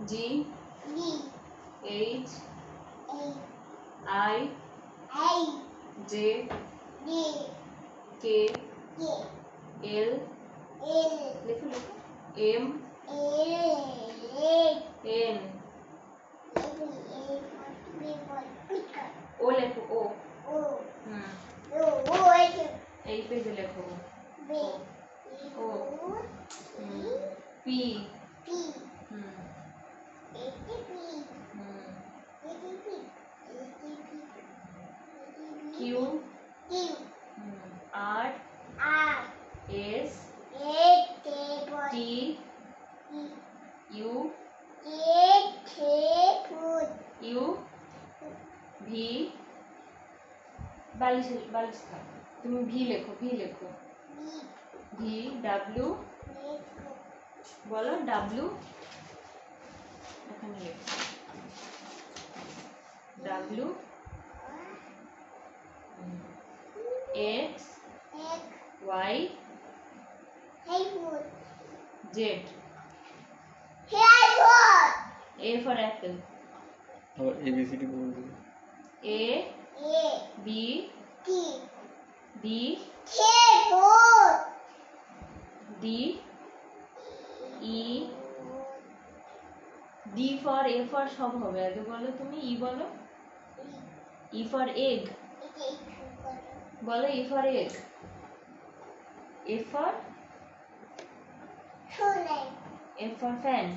G H I J K L लिखो M N O लिखो O এই পেজে লেখো O P Q R S T U U V बालिश था तुम V लिखो V W बोलो W এখানে লেখো W X Y Z A for apple और ABCD बोल दो A B D D E D for A for সব হবে আগে বলো তুমি E বলো E for egg বলো E for egg F for fan